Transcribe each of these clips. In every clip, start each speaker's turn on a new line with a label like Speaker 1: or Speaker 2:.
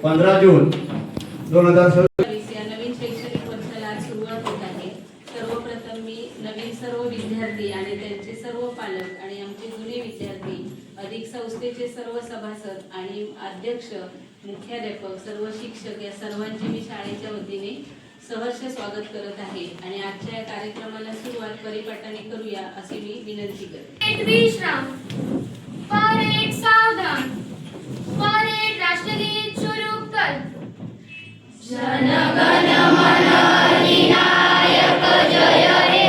Speaker 1: 15 जून 2026
Speaker 2: या नवीन शैक्षणिक वर्षाला आज सुरुवात होत आहे। सर्वप्रथम मी नवीन सर्व विद्यार्थी आणि त्यांचे सर्व पालक आणि आमचे जुने विद्यार्थी अधिक संस्थेचे सर्व सभासद आणि अध्यक्ष, मुख्याध्यापक, सर्व शिक्षक या सर्वांचे मी शाळेच्या वतीने सहर्ष स्वागत करत आहे आणि आजच्या या कार्यक्रमाला सुरुवात परिपाठाने करूया अशी मी विनंती करते।
Speaker 3: विश्राम, परेड सावधान, परेड राष्ट्रगीत शुरू कर। जनगण मन अधिनायक जय हे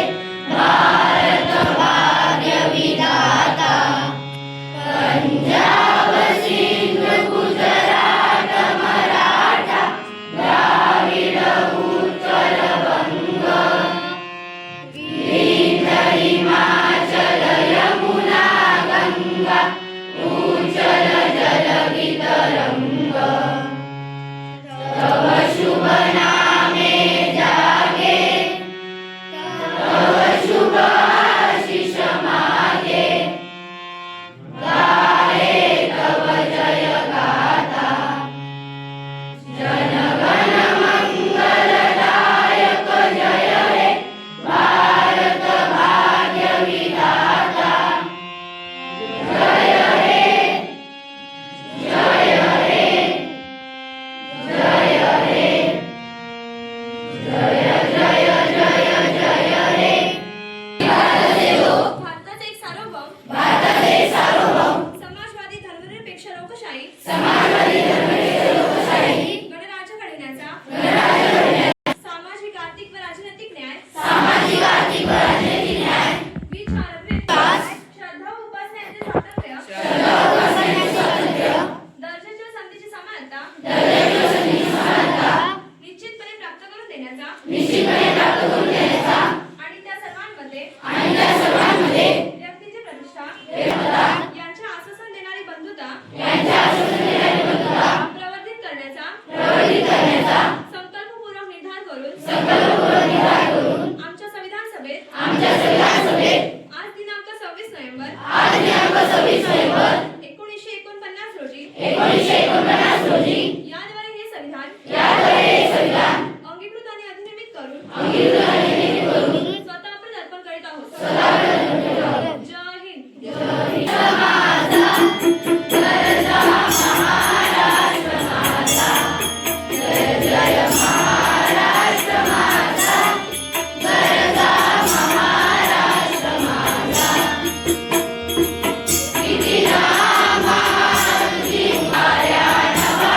Speaker 3: भारत भाग्य विधाता। पंजाब सिंध गुजरात मराठा द्राविड उत्कल बंग विंध्य हिमाचल यमुना गंगा उज्जल जलधि तरंग। तव शुभ नामे जागे, तव शुभ आशीष मागे, गाहे तव जय गाथा। जनगण मंगलदायक जय हे भारत भाग्य विधाता। जय हे, जय हे, जय हे, जय जय जय जय हे। भारताचे एक सार्वभौम, भारताचे एक सार्वभौम, समाजवादी धर्मनिरपेक्ष लोकशाही, समाजवादी धर्मनिरपेक्ष लोकशाही, गणराज्य घडविण्याचा, गणराज्य घडविण्याचा, सामाजिक आर्थिक व राजनैतिक न्याय, सामाजिक आर्थिक व राजनैतिक न्याय, विचार विकास, श्रद्धा उपासना यांचे स्वातंत्र्य, श्रद्धा उपासना यांचे स्वातंत्र्य, दर्जाच्या संधीची समानता, दर्जाच्या संधीची समानता, निश्चितपणे प्राप्त करून देण्याचा, निश्चितपणे प्राप्त करून देण्याचा, आणि त्या सर्वांमध्ये, आणि त्या सर्वांमध्ये व्यक्तीची प्रतिष्ठा, यांच्या आश्वासन देणारी बंधुता, यांच्या आश्वासन देणारी बंधुता प्रवर्धित करण्याचा, प्रवर्धित करण्याचा संकल्पपूर्वक निर्धार करून, संकल्पपूर्वक निर्धार करून आमच्या संविधान सभेत, आमच्या संविधान सभेत आज दिनांक 26 नोव्हेंबर, आज दिनांक 26 नोव्हेंबर 1949 रोजी, 1949 रोजी याद्वारे हे संविधान, याद्वारे हे संविधान अंगीकृत आणि अधिनियमित करून, अंगीकृत आणि अधिनियमित करून स्वतः आपण अर्पण करीत आहोत, स्वतः आपण अर्पण करीत आहोत। जय हिंद, जय हिंद। माझा गरजा महाराष्ट्र माझा, जय जय महाराष्ट्र माझा, गरजा महाराष्ट्र माझा। किती नामांची वाऱ्या नवा,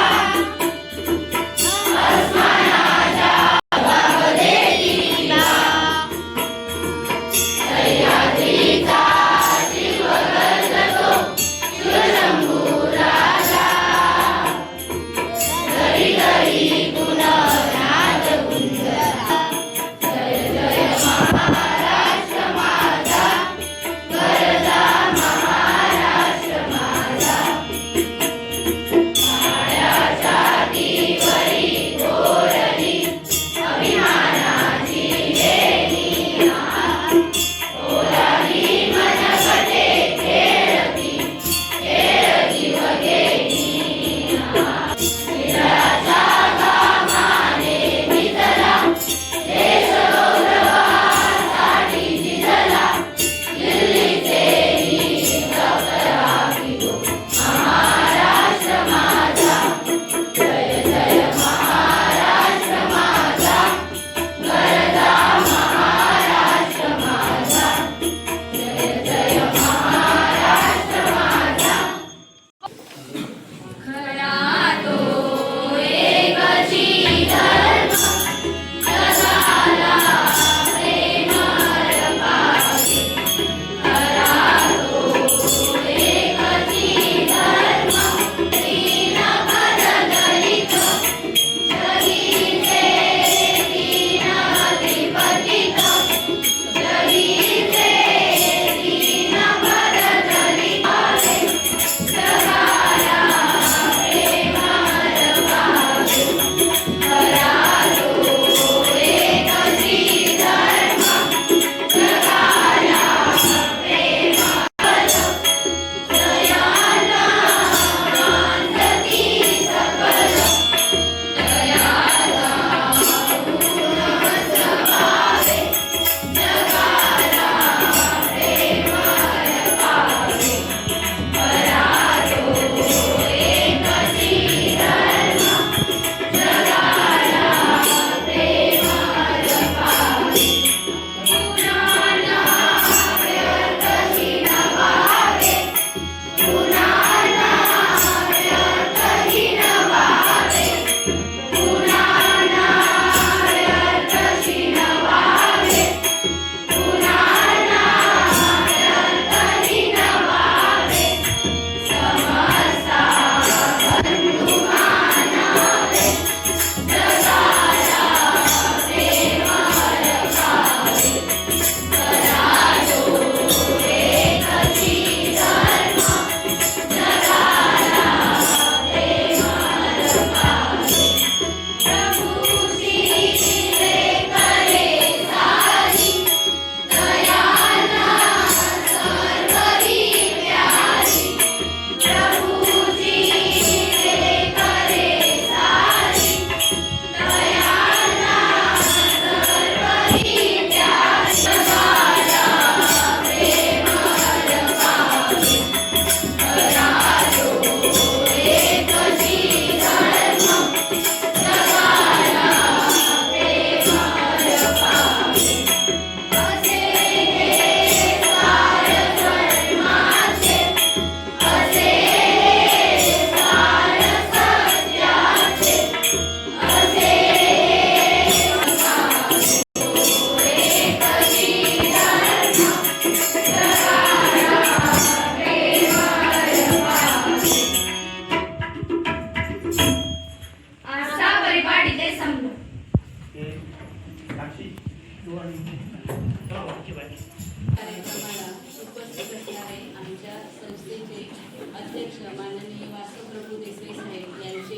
Speaker 2: अध्यक्ष माननीय वासुप्रभू देसाई साहेब यांचे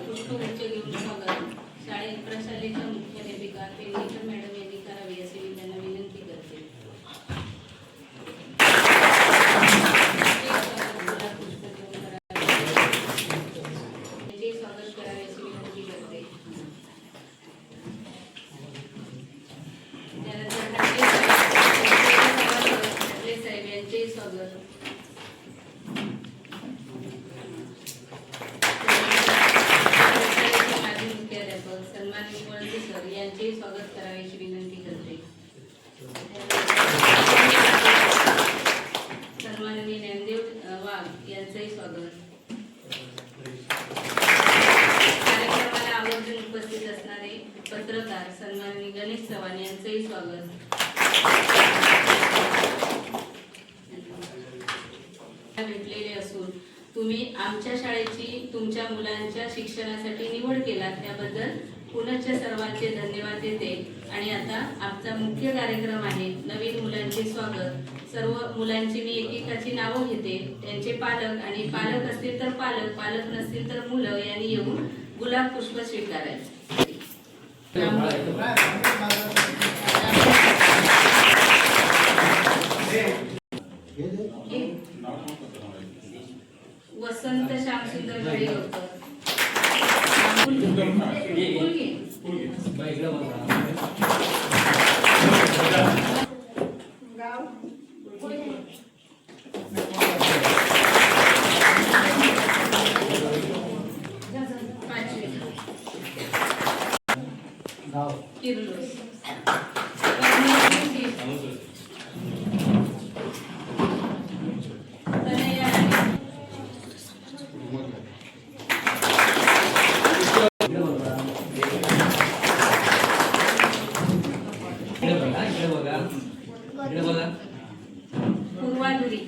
Speaker 2: पुष्पगुच्छ घेऊन स्वागत शाळेत प्रशालेच्या मुख्याध्यापिका पेडणेकर मॅडम यांनी करावे असे मी त्यांना विनंती करते. त्यांचे स्वागत करावे अशी विनंती करते. त्यानंतर ठाकरे साहेब यांचे स्वागत. माजी मुख्याध्यापक सन्माननीय वळसे सर यांचे स्वागत करावे अशी विनंती करते. सन्माननीय ज्ञानदेव वाघ यांचेही स्वागत. कार्यक्रमाला आवर्जून उपस्थित असणारे पत्रकार सन्माननीय गणेश चव्हाण यांचेही स्वागत. भेटलेले असून तुम्ही आमच्या शाळेची तुमच्या मुलांच्या शिक्षणासाठी निवड केला त्याबद्दल पुनश्च सर्वांचे धन्यवाद देते. आणि आता आमचा मुख्य कार्यक्रम आहे नवीन मुलांचे स्वागत. सर्व मुलांची मी एकेकाची नावं घेते. त्यांचे पालक आणि पालक असतील तर पालक, पालक नसतील तर मुलं यांनी येऊन गुलाब पुष्प स्वीकारायचे. वसंत श्यामसुंदर घडेगावकर. किर्लोस. पूर्वाधुरी.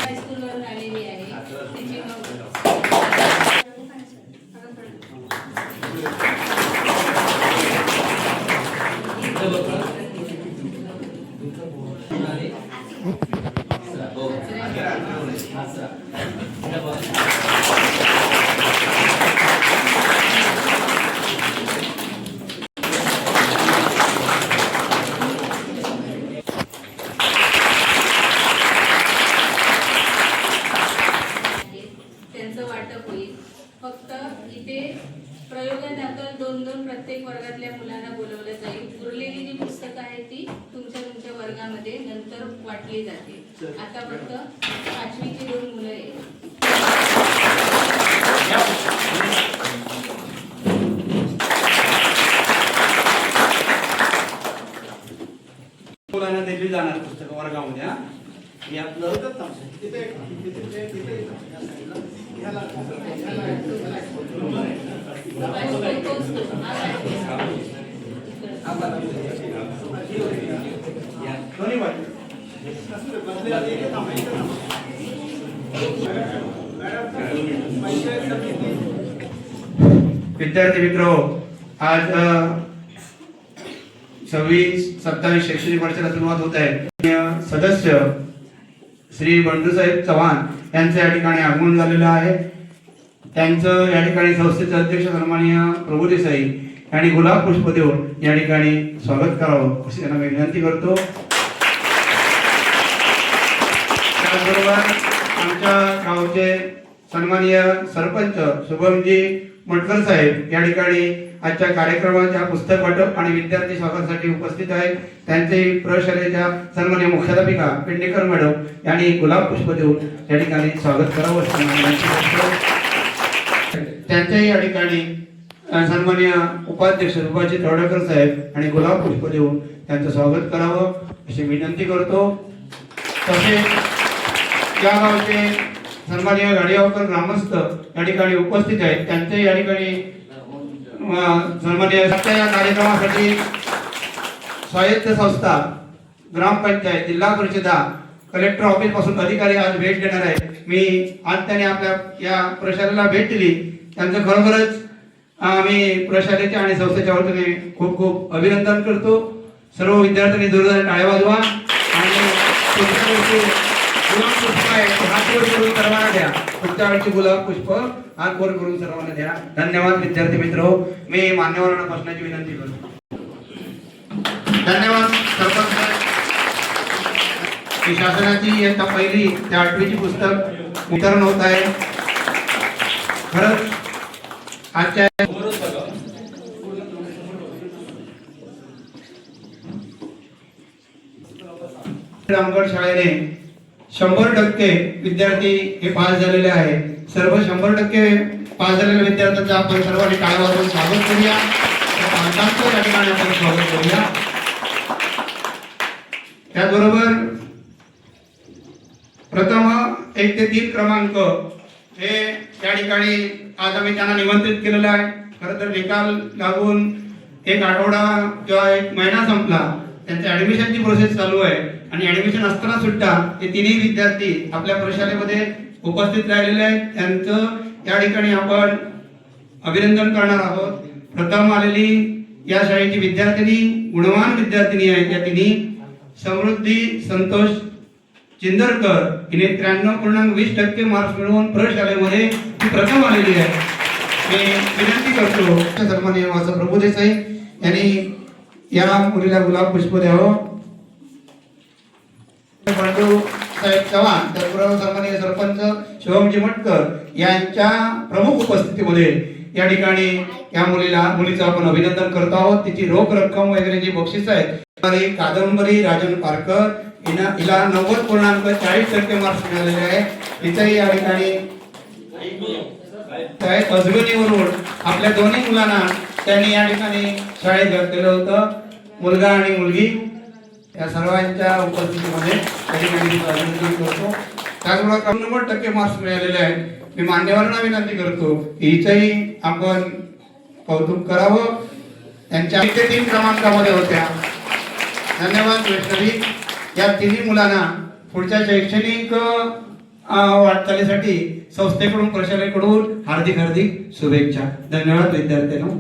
Speaker 2: हायस्कूलवरून आलेली आहे. तिची त्यांचं वाटप होईल. फक्त इथे प्रयोगादाखल 2-2 प्रत्येक वर्गातल्या मुलांना बोलवलं जाईल. उरलेली जी पुस्तकं आहेत ती तुमच्या वर्गामध्ये नंतर वाटली जातील. आता फक्त 5वीची 2 मुलं आहेत.
Speaker 4: मुलांना दिली जाणार पुस्तकं वर्गामध्ये. यातलं
Speaker 1: विद्यार्थी मित्रो, आज 26-27 शैक्षणिक वर्षाला सुरुवात होत आहे. सदस्य श्री बंडूसाहेब चव्हाण यांचं या ठिकाणी आगमन झालेलं आहे. त्यांचं या ठिकाणी संस्थेचे अध्यक्ष सन्माननीय प्रभू देसाई यांनी गुलाब पुष्प देऊन या ठिकाणी स्वागत करावं अशी त्यांना विनंती करतो. त्याचबरोबर आमच्या गावचे सन्माननीय सरपंच शुभमजी मटकर साहेब या ठिकाणी आजच्या कार्यक्रमाच्या पुस्तक वाटप आणि विद्यार्थी स्वागतासाठी उपस्थित आहेत. त्यांचे प्रशालेच्या सन्माननीय मुख्याध्यापिका पेडणेकर मॅडम यांनी गुलाब पुष्प देऊन या ठिकाणी स्वागत करावं. त्यांच्याही या ठिकाणी सन्माननीय उपाध्यक्ष सुभाषजी तवडेकर साहेब आणि गुलाब पुष्प देऊन त्यांचं स्वागत करावं अशी विनंती करतो. तसेच या गावचे सन्माननीय गाडीगावकर ग्रामस्थ या ठिकाणी उपस्थित आहेत. त्यांचे या ठिकाणी सन्माननीय या कार्यक्रमासाठी स्वायत्त संस्था, ग्रामपंचायत, जिल्हा परिषदा, कलेक्टर ऑफिस पासून अधिकारी आज भेट देणार आहेत. मी आज त्यांनी आपल्या या प्रशालेला भेट दिली. त्यांचं खरोखरच आम्ही प्रशालेच्या आणि संस्थेच्या वतीने खूप खूप अभिनंदन करतो. सर्व विद्यार्थ्यांनी जोरदार टाळ्या वाजवा आणि पुढच्या वर्षी गुलाब पुष्प आहे हात वर करून सर्वांना द्या. पुढच्या वर्षी गुलाब पुष्प हात वर करून सर्वांना द्या. धन्यवाद विद्यार्थी मित्र. मी मान्यवरांना बसण्याची विनंती करतो. धन्यवाद सरपंच. ही शासनाची इयत्ता पहिली ते 8वीची पुस्तक वितरण होत आहे. खरंच आजच्या रामगड शाळेने 100% विद्यार्थी हे पास झालेले आहे. सर्व 100% पास झालेल्या विद्यार्थ्यांचा आपण सर्वांनी टाळ्या वाजवून स्वागत करूया. पालकांचं या ठिकाणी आपण स्वागत करूया. त्याचबरोबर प्रथम 1 ते 3 क्रमांक हे या ठिकाणी आज आम्ही त्यांना निमंत्रित केलेलं आहे. खरं तर निकाल लागून 1 आठवडा किंवा 1 महिना संपला. त्यांच्या ऍडमिशनची प्रोसेस चालू आहे आणि ऍडमिशन असताना सुद्धा हे तिन्ही विद्यार्थी आपल्या प्रशालेमध्ये उपस्थित राहिलेले आहेत. त्यांचं या ठिकाणी आपण अभिनंदन करणार आहोत. प्रथम आलेली या शाळेची विद्यार्थिनी गुणवान विद्यार्थिनी आहेत. या तिन्ही समृद्धी संतोष चिंदरकर हिने 93.20% मार्क्स मिळवून प्रशालेमध्ये ती प्रथम आलेली आहे. मी विनंती करतो सन्माननीय माझा प्रभू देसाई यांनी या मुलीला गुलाब पुष्प द्यावं. बंडू साहेब चव्हाण, त्याचबरोबर सन्माननीय सरपंच शिवमजी मटकर यांच्या प्रमुख उपस्थितीमध्ये या ठिकाणी या मुलीचं आपण अभिनंदन करतो आहोत. तिची रोख रक्कम वगैरे जी बक्षीस आहेत, कादंबरी राजन पारकर हिला 90.40% मार्क्स मिळालेले आहे. तिचंही या ठिकाणी अजगणीवरून आपल्या दोन्ही मुलांना त्यांनी या ठिकाणी शाळेत घातलेलं होतं. मुलगा आणि मुलगी या सर्वांच्या उपस्थितीमध्ये या ठिकाणी अभिनंदन करतो. त्याचबरोबर 90% मार्क्स मिळालेले आहेत. मी मान्यवरांना विनंती करतो की हिचंही आपण कौतुक करावं. त्यांच्या 1 ते 3 क्रमांकामध्ये होत्या. धन्यवाद वैष्णवी. या तिन्ही मुलांना पुढच्या शैक्षणिक वाटचालीसाठी संस्थेकडून प्रशालेकडून हार्दिक शुभेच्छा. धन्यवाद विद्यार्थ्यांनो.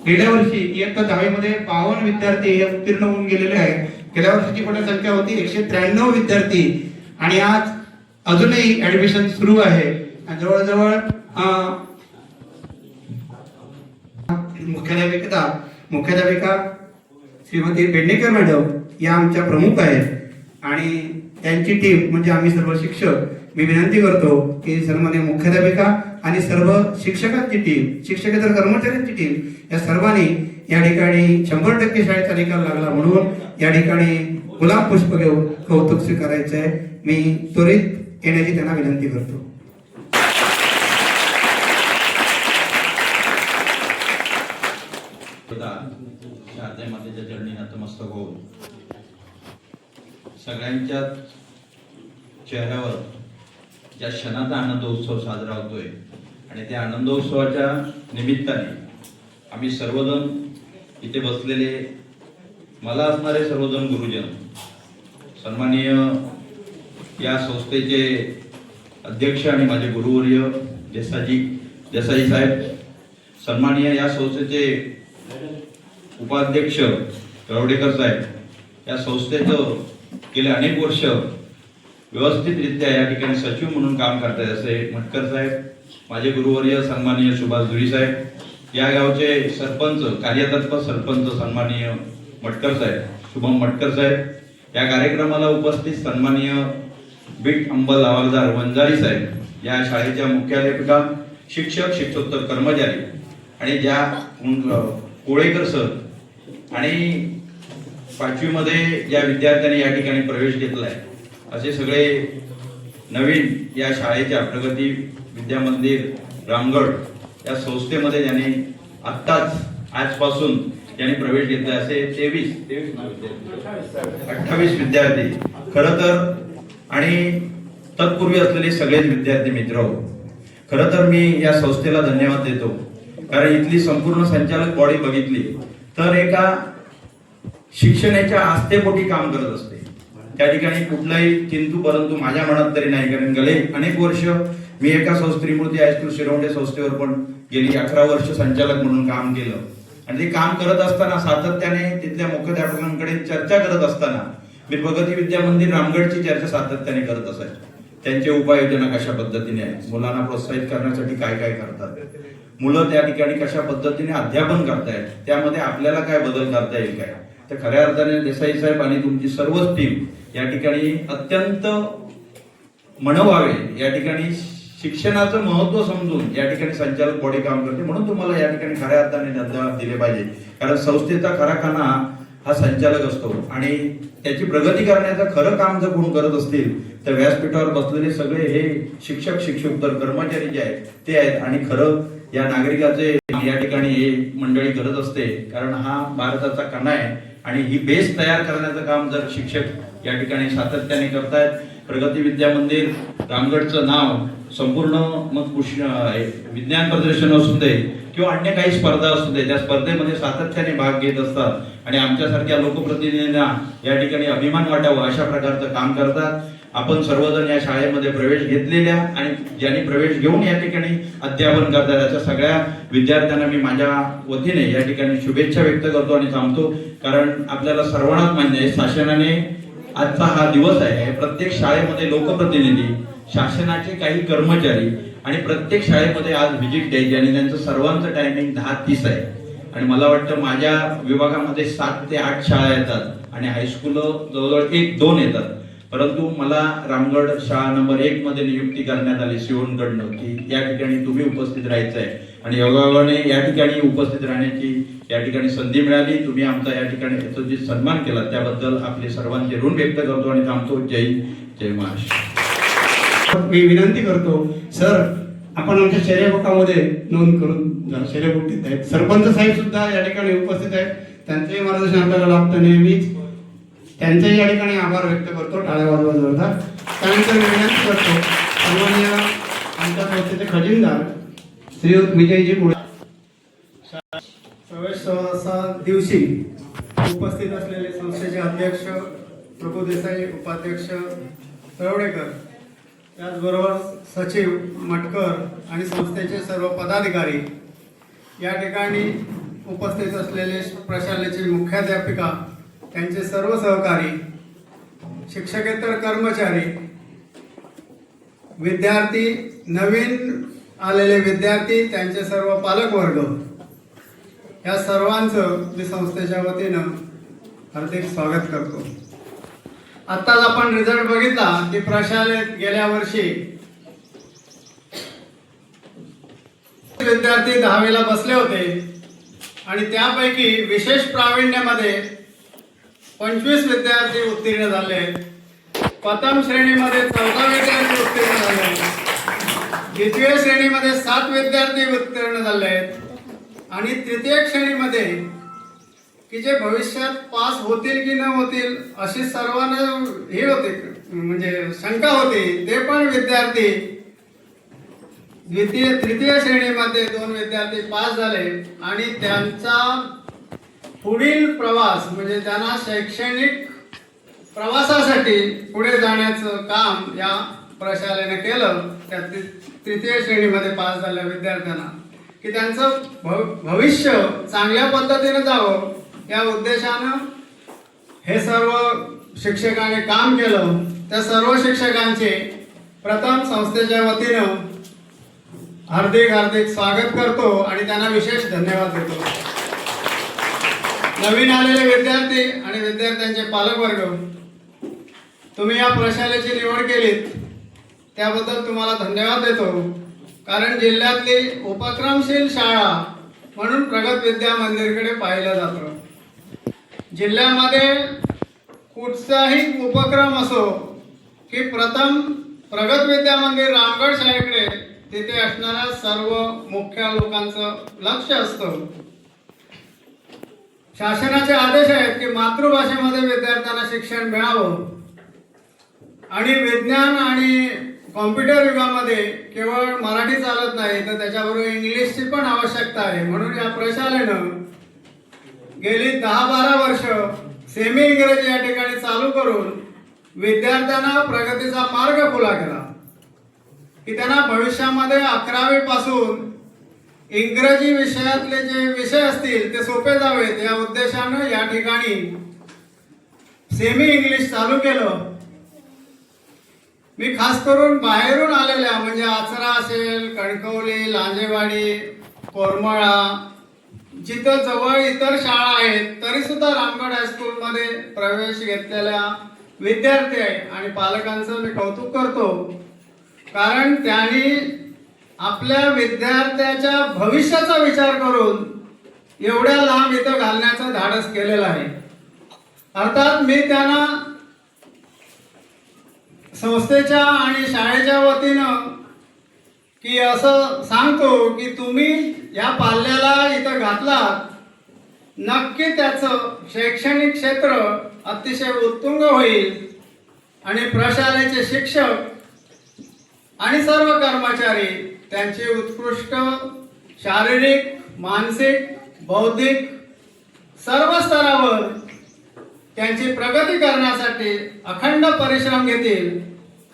Speaker 1: गेल्या वर्षी इयत्ता 10वी मध्ये 52 विद्यार्थी हे उत्तीर्ण होऊन गेलेले आहेत. गेल्या वर्षीची पटसंख्या होती 193 विद्यार्थी आणि आज अजूनही ऍडमिशन सुरू आहे. जवळजवळ मुख्याध्यापिका श्रीमती पेडणेकर मॅडम या आमच्या प्रमुख आहेत आणि त्यांची टीम म्हणजे आम्ही सर्व शिक्षक. मी विनंती करतो की सन्माननीय मुख्याध्यापिका आणि सर्व शिक्षकांची टीम, शिक्षकेतर कर्मचाऱ्यांची टीम या सर्वांनी या ठिकाणी 100% शाळेचा निकाल लागला म्हणून या ठिकाणी गुलाब पुष्प घेऊन कौतुक स्वीकारायचं आहे. मी त्वरित येण्याची त्यांना विनंती करतो.
Speaker 5: शारदा मातेच्या चरणी नतमस्तक होऊन सगळ्यांच्या चेहऱ्यावर ज्या क्षणाचा आनंदोत्सव साजरा होतोय आणि त्या आनंदोत्सवाच्या निमित्ताने आम्ही सर्वजण इथे बसलेले मला असणारे सर्वजण गुरुजन, सन्माननीय या संस्थेचे अध्यक्ष आणि माझे गुरुवर्य देसाई साहेब, सन्माननीय या संस्थेचे उपाध्यक्ष गवडेकर साहेब, या संस्थेचं गेले अनेक वर्ष व्यवस्थितरित्या या ठिकाणी सचिव म्हणून काम करतात असे मटकर साहेब, माझे गुरुवर्य सन्माननीय सुभाष जुरी साहेब, या गावचे सरपंच कार्यतत्पर सरपंच सन्माननीय मटकर साहेब, शुभम मटकर साहेब, या कार्यक्रमाला उपस्थित सन्माननीय बीट अंबल हवालदार वंजारी साहेब, या शाळेच्या मुख्याध्यापिका, शिक्षक, शिक्षकोत्तर कर्मचारी आणि ज्या कोळेकर सर आणि 5वी मध्ये ज्या विद्यार्थ्यांनी या ठिकाणी प्रवेश घेतलाय असे सगळे नवीन या शाळेच्या प्रगती विद्या मंदिर रामगड या संस्थेमध्ये ज्यांनी आत्ताच आजपासून ज्यांनी प्रवेश घेतला असे 28 विद्यार्थी खरं तर. आणि तत्पूर्वी असलेले सगळेच विद्यार्थी मित्र हो, खरं तर मी या संस्थेला धन्यवाद देतो, कारण इथली संपूर्ण संचालक बॉडी बघितली तर एका शिक्षणाच्या आस्थेपोटी काम करत असते. त्या ठिकाणी कुठलाही किंतु परंतु माझ्या मनात तरी नाही, कारण गेले अनेक वर्ष मी एका त्रिमूर्ती हायस्कूल शिरवंडे संस्थेवर पण गेली 11 वर्ष संचालक म्हणून काम केलं. आणि ते काम करत असताना सातत्याने तिथल्या मुख्याध्यापकांकडे चर्चा करत असताना मी प्रगती विद्या मंदिर रामगडची चर्चा सातत्याने करत असायचो. त्यांचे उपाययोजना कशा पद्धतीने आहे, मुलांना प्रोत्साहित करण्यासाठी काय काय करतात, मुलं त्या ठिकाणी कशा पद्धतीने अध्यापन करतायत, त्यामध्ये आपल्याला काय बदल करता येईल काय. तर खऱ्या अर्थाने देसाई साहेब आणि तुमची सर्वच टीम या ठिकाणी अत्यंत मनवावे, या ठिकाणी शिक्षणाचं महत्व समजून या ठिकाणी संचालक बॉडी काम करते. म्हणून तुम्हाला या ठिकाणी खऱ्या अर्थाने धन्यवाद दिले पाहिजे, कारण संस्थेचा खरा खाना हा संचालक असतो आणि त्याची प्रगती करण्याचं खरं काम जर कोण करत असतील तर व्यासपीठावर बसलेले सगळे हे शिक्षक शिक्षकोत्तर कर्मचारी जे आहेत ते आहेत. आणि खरं या नागरिकाचे या ठिकाणी हे मंडळी करत असते, कारण हा भारताचा कणा आहे आणि ही बेस तयार करण्याचं काम जर शिक्षक या ठिकाणी सातत्याने करतायत. प्रगती विद्या मंदिर रामगडचं नाव संपूर्ण मग विज्ञान प्रदर्शन असू दे किंवा अन्य काही स्पर्धा असू दे, त्या स्पर्धेमध्ये सातत्याने भाग घेत असतात आणि आमच्यासारख्या लोकप्रतिनिधींना या ठिकाणी अभिमान वाटावा अशा प्रकारचं काम करतात. आपण सर्वजण या शाळेमध्ये प्रवेश घेतलेल्या आणि ज्यांनी प्रवेश घेऊन या ठिकाणी अध्यापन करतात अशा सगळ्या विद्यार्थ्यांना मी माझ्या वतीने या ठिकाणी शुभेच्छा व्यक्त करतो आणि थांबतो. कारण आपल्याला सर्वांनाच मान्य आहे, शासनाने आजचा हा दिवस आहे, प्रत्येक शाळेमध्ये लोकप्रतिनिधी, शासनाचे काही कर्मचारी आणि प्रत्येक शाळेमध्ये आज व्हिजिट द्यायची आणि त्यांचं सर्वांचं टायमिंग 10:30 आहे. आणि मला वाटतं माझ्या विभागामध्ये 7 ते 8 शाळा येतात आणि हायस्कूल जवळजवळ 1-2 येतात. परंतु मला रामगड शाळा नंबर 1 मध्ये नियुक्ती करण्यात आली शिवणकडनं की या ठिकाणी तुम्ही उपस्थित राहायचं आहे आणि योगायोगाने या ठिकाणी उपस्थित राहण्याची या ठिकाणी संधी मिळाली. तुम्ही आमचा या ठिकाणी याचा जे सन्मान केला त्याबद्दल आपले सर्वांचे ऋण व्यक्त करतो आणि थांबतो. जय महाराष्ट्र.
Speaker 1: मी विनंती करतो सर, आपण आमच्या शर्यपुकामध्ये नोंद करून जा. शर्यपुकीत आहेत सरपंच साहेब सुद्धा या ठिकाणी उपस्थित आहेत, त्यांचेही मार्गदर्शन आपल्याला लाभतं नेहमीच. त्यांचेही या ठिकाणी आभार व्यक्त करतो टाळ्या वाजवत जोरदार. त्यानंतर मी विनंती करतो सन्माननीय आमच्या संस्थेचे खजिनदार श्रीयुत विजयजी पुढे
Speaker 6: प्रवेशोत्सव दिवशी उपस्थित असलेले संस्थेचे अध्यक्ष प्रभू देसाई, उपाध्यक्ष तळवडेकर, त्याचबरोबर सचिव मटकर आणि संस्थेचे सर्व पदाधिकारी, या ठिकाणी उपस्थित असलेले प्रशालेचे मुख्याध्यापिका, त्यांचे सर्व सहकारी, शिक्षकेतर कर्मचारी, विद्यार्थी, नवीन आलेले विद्यार्थी, त्यांचे सर्व पालकवर्ग, या सर्वांचं मी संस्थेच्या वतीनं हार्दिक स्वागत करतो. आत्ताच आपण रिझल्ट बघितला की प्रशालेत गेल्या वर्षी विद्यार्थी 10वीला बसले होते आणि त्यापैकी विशेष प्रावीण्यामध्ये 25 विद्यार्थी उत्तीर्ण झाले. प्रथम श्रेणीमध्ये 14 विद्यार्थी उत्तीर्ण झाले, द्वितीय श्रेणीमध्ये 7 विद्यार्थी उत्तीर्ण झाले आणि तृतीय श्रेणीमध्ये की जे भविष्यात पास होतील की न होतील अशी सर्वांना हे होते, म्हणजे शंका होती, ते पण विद्यार्थी तृतीय श्रेणीमध्ये 2 विद्यार्थी पास झाले आणि त्यांचा पुढील प्रवास म्हणजे त्यांना शैक्षणिक प्रवासासाठी पुढे जाण्याचं काम या प्रशालेने केलं. त्या तृतीय श्रेणीमध्ये पास झालेल्या विद्यार्थ्यांना की त्यांचं भविष्य चांगल्या पद्धतीने जावं या उद्देशानं हे सर्व शिक्षकांनी काम केलं. त्या सर्व शिक्षकांचे प्रथम संस्थेच्या वतीनं हार्दिक स्वागत करतो आणि त्यांना विशेष धन्यवाद देतो. नवीन आलेले विद्यार्थी आणि विद्यार्थ्यांचे पालकवर्ग, तुम्ही या प्रशालेची निवड केलीत त्याबद्दल तुम्हाला धन्यवाद देतो. कारण जिल्ह्यातली उपक्रमशील शाळा म्हणून प्रगत विद्या मंदिरकडे पाहिलं जातं. जिल्ह्यामध्ये कुठचाही उपक्रम असो की प्रथम प्रगत विद्या मंदिर रामगड शाळेकडे तिथे असणाऱ्या सर्व मुख्य लोकांचं लक्ष असतं. शासनाचे आदेश आहेत की मातृभाषेमध्ये विद्यार्थ्यांना शिक्षण मिळावं आणि विज्ञान आणि कॉम्प्युटर युगामध्ये केवळ मराठी चालत नाही तर त्याच्याबरोबर इंग्लिशची पण आवश्यकता आहे. म्हणून या प्रशालेनं गेली 10-12 वर्ष सेमी इंग्रजी या ठिकाणी चालू करून विद्यार्थ्यांना प्रगतीचा मार्ग खुला केला की त्यांना भविष्यामध्ये 11वी पासून इंग्रजी विषयातले जे विषय असतील ते सोपे जावेत या उद्देशानं या ठिकाणी सेमी इंग्लिश चालू केलं. मी खास करून बाहेरून आलेल्या म्हणजे आचरा असेल, कणकवली, लांजेवाडी, कोरमळा, जिथं जवळ इतर शाळा आहेत तरी सुद्धा रामगड हायस्कूलमध्ये प्रवेश घेतलेल्या विद्यार्थी आहे आणि पालकांचं मी कौतुक करतो. कारण त्यांनी आपल्या विद्यार्थ्याच्या भविष्याचा विचार करून एवढ्या लांब इथं घालण्याचं धाडस केलेलं आहे. अर्थात मी त्यांना संस्थेच्या आणि शाळेच्या वतीनं की असं सांगतो की तुम्ही या पाल्याला इथं घातलात, नक्की त्याचं शैक्षणिक क्षेत्र अतिशय उत्तुंग होईल आणि प्रशालेचे शिक्षक आणि सर्व कर्मचारी त्यांची उत्कृष्ट शारीरिक, मानसिक, बौद्धिक सर्व स्तरावर त्यांची प्रगती करण्यासाठी अखंड परिश्रम घेतील.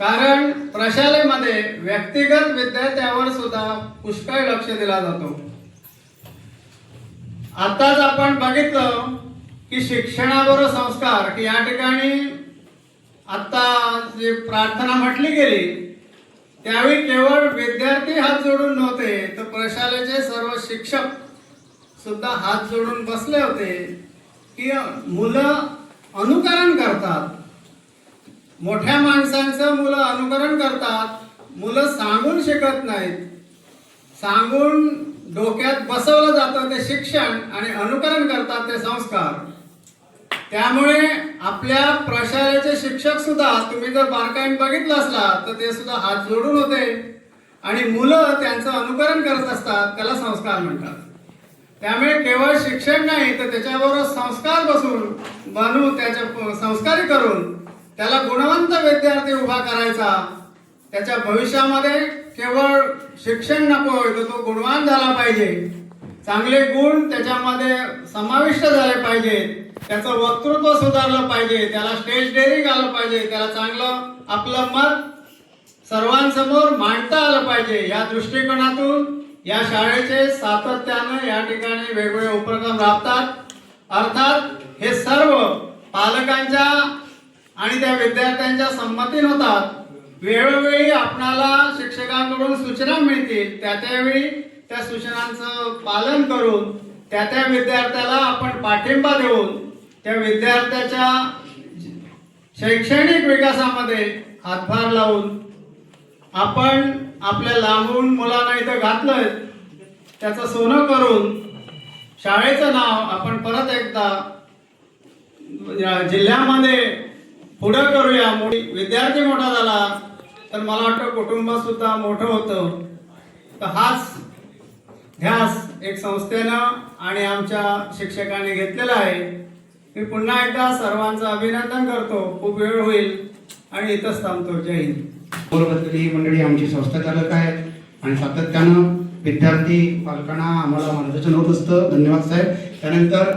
Speaker 6: कारण प्रशालेमध्ये व्यक्तिगत विद्यार्थ्यावर सुद्धा पुष्कळ लक्ष दिला जातो. आताच आपण बघितलं की शिक्षणाबरोबर संस्कार की या ठिकाणी आता जी प्रार्थना म्हटली गेली त्यावेळी केवळ विद्यार्थी हात जोडून नव्हते तर प्रशालेचे सर्व शिक्षक सुद्धा हात जोडून बसले होते की मुलं अनुकरण करतात. मोठ्या माणसांचं मुलं अनुकरण करतात. मुलं सांगून शिकत नाहीत, सांगून डोक्यात बसवलं जातं ते शिक्षण आणि अनुकरण करतात ते संस्कार. त्यामुळे आपल्या प्रशालेचे शिक्षक सुद्धा तुम्ही जर बारकाईने बघितलं असला तर ते सुद्धा हात जोडून होते आणि मुलं त्यांचं अनुकरण करत असतात, त्याला संस्कार म्हणतात. त्यामुळे केवळ शिक्षण नाही तर त्याच्याबरोबर संस्कार बनवून त्याचे संस्कारी करून त्याला गुणवंत विद्यार्थी उभा करायचा. त्याच्या भविष्यामध्ये केवळ शिक्षण नको तर तो गुणवान झाला पाहिजे, चांगले गुण त्याच्यामध्ये समाविष्ट झाले पाहिजेत, त्याचं वक्तृत्व सुधारलं पाहिजे, त्याला स्टेज डेअरिंग आलं पाहिजे, त्याला चांगलं आपलं मत सर्वांसमोर मांडता आलं पाहिजे. या दृष्टिकोनातून या शाळेचे सातत्यानं या ठिकाणी वेगवेगळे उपक्रम राबतात. अर्थात हे सर्व पालकांच्या आणि त्या विद्यार्थ्यांच्या संमतीने होतात. वेळोवेळी आपणाला शिक्षकांकडून सूचना मिळतील, त्यावेळी त्या सूचनांचं पालन करून त्या विद्यार्थ्याला आपण पाठिंबा देऊन त्या विद्यार्थ्याच्या शैक्षणिक विकासामध्ये हातभार लावून आपण आपल्या लांबून मुलांना इथं घातलंय त्याचं सोनं करून शाळेचं नाव आपण परत एकदा जिल्ह्यामध्ये पुढं करूया. विद्यार्थी मोठा झाला तर मला वाटतं कुटुंब सुद्धा मोठं होतं. तर हाच ध्यास एक संस्थेनं आणि आमच्या शिक्षकांनी घेतलेला आहे. मी पुन्हा एकदा सर्वांचं अभिनंदन करतो. खूप वेळ होईल आणि इथंच थांबतो. जय हिंद.
Speaker 1: बरोबर ही मंडळी आमची संस्था चालक आहेत आणि सातत्यानं विद्यार्थी पालकांना आम्हाला मार्गदर्शन होत असतं. धन्यवाद साहेब. त्यानंतर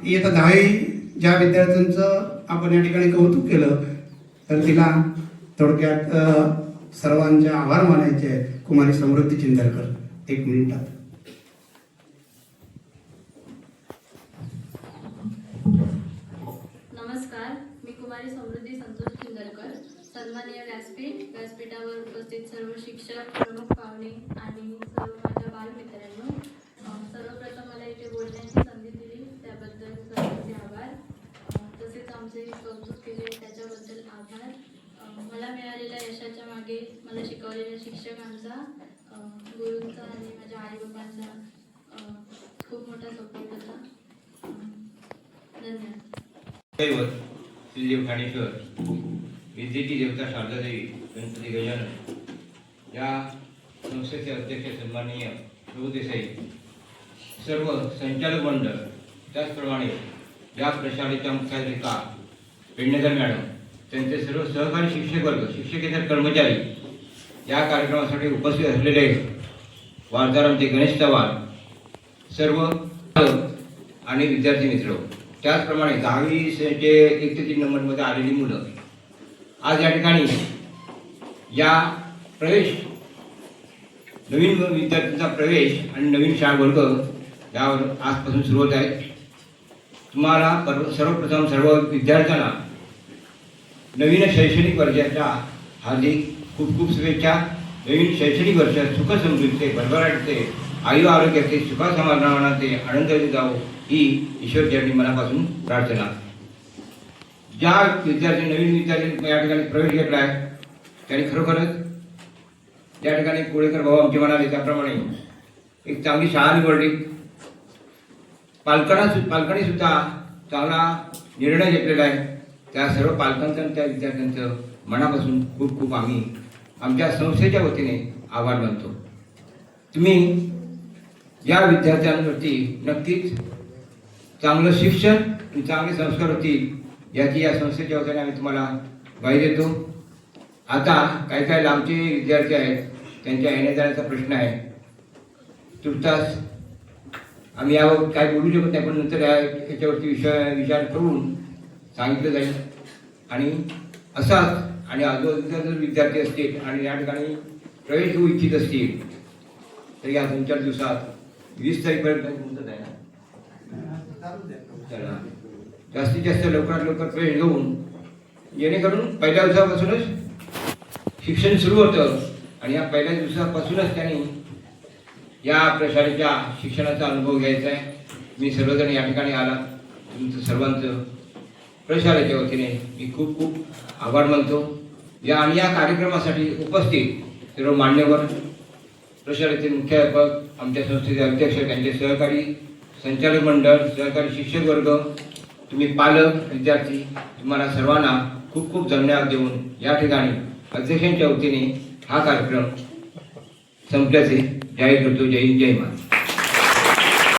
Speaker 1: इयत्ता 10वी ज्या विद्यार्थ्यांचं आपण या ठिकाणी कौतुक केलं तर तिला थोडक्यात सर्वांचे आभार मानायचे आहेत. कुमारी समृद्धी चिंदरकर 1 मिनिटात.
Speaker 2: नमस्कार, मी कुमारी समृद्धी संतोष चिंदरकर. सन्माननीय व्यासपीठावर उपस्थित सर्व शिक्षक, प्रमुख पाहुणे आणि सर्व माझ्या बालमित्रांनो, सर्वप्रथम मला इथे बोलण्याची संधी दिली त्याबद्दल सर्वांचे आभार. तसेच आमचे कौतुक केले त्याच्याबद्दल आभार. मला मिळालेल्या यशाच्या मागे मला शिकवलेल्या शिक्षकांचा, गुरूंचा आणि माझ्या आईबाबांचा खूप मोठा सपोर्ट होता. धन्यवाद.
Speaker 7: श्री देवठाणेश्वर विद्येची देवता शारदादेवी गणपती गजानन या संस्थेचे अध्यक्ष सन्माननीय प्रभू देसाई, सर्व संचालक मंडळ, त्याचप्रमाणे या प्रशालेच्या मुख्याधिका पेडणेकर मॅडम, त्यांचे सर्व सहकारी शिक्षक वर्ग, शिक्षकेतर कर्मचारी या कार्यक्रमासाठी उपस्थित असलेले वार्ताहरांचे गणेश चव्हाण, सर्व आणि विद्यार्थी मित्र, त्याचप्रमाणे 10वी चे 1 ते 3 नंबरमध्ये आलेली मुलं आज या ठिकाणी या प्रवेश नवीन विद्यार्थ्यांचा प्रवेश आणि नवीन शाळा वर्ग यावर आजपासून सुरू होत आहे. तुम्हाला सर्वप्रथम सर्व विद्यार्थ्यांना नवीन शैक्षणिक वर्षाच्या हार्दिक खूप खूप शुभेच्छा. नवीन शैक्षणिक वर्ष सुख समृद्धीचे, भरभराटीचे, आयु आरोग्याचे, सुखासमाधानाचे, आनंदाचे जावो ही ईश्वरचरणी मनापासून प्रार्थना. ज्या नवीन विद्यार्थी या ठिकाणी प्रवेश घेतला आहे त्यांनी खरोखरच ज्या ठिकाणी कोळेकर भाऊ आमचे म्हणाले त्याप्रमाणे एक चांगली शाळा निवडली. पालकांनी सुद्धा चांगला निर्णय घेतलेला आहे. त्या सर्व पालकांचं आणि त्या विद्यार्थ्यांचं मनापासून खूप खूप आम्ही आमच्या संस्थेच्या वतीने आभार मानतो. तुम्ही या विद्यार्थ्यांवरती नक्कीच चांगलं शिक्षण आणि चांगले संस्कार होतील याची या संस्थेच्या वतीने आम्ही तुम्हाला ग्वाही देतो. आता काही लांबचे विद्यार्थी आहेत, त्यांच्या येण्या जाण्याचा प्रश्न आहे. तुर्तास आम्ही यावर काय बोलू शकत नाही, पण नंतर याच्यावरती विचार करून सांगितलं जाईल. आणि असाच आणि आजूबाजूचा जर विद्यार्थी असतील आणि या ठिकाणी प्रवेश घेऊ इच्छित असतील तर या 2-4 दिवसात 20 तारीखपर्यंत मुदत आहे ना, चला जास्तीत जास्त लवकरात लवकर प्रवेश घेऊन जेणेकरून पहिल्या दिवसापासूनच शिक्षण सुरू होतं आणि या पहिल्या दिवसापासूनच त्यांनी या प्रशालेच्या शिक्षणाचा अनुभव घ्यायचा आहे. मी सर्वजण या ठिकाणी आला, तुमचं सर्वांचं प्रशालेच्या वतीने मी खूप खूप आभार मानतो. या कार्यक्रमासाठी उपस्थित सर्व मान्यवर, प्रशालेचे मुख्याध्यापक, आमच्या संस्थेचे अध्यक्ष, त्यांचे सहकारी, संचालक मंडळ, सहकारी शिक्षक वर्ग, तुम्ही पालक, विद्यार्थी, तुम्हाला सर्वांना खूप खूप धन्यवाद देऊन या ठिकाणी अध्यक्षांच्या वतीने हा कार्यक्रम संपल्याचे जाहीर करतो. जय हिंद, जय महाराष्ट्र.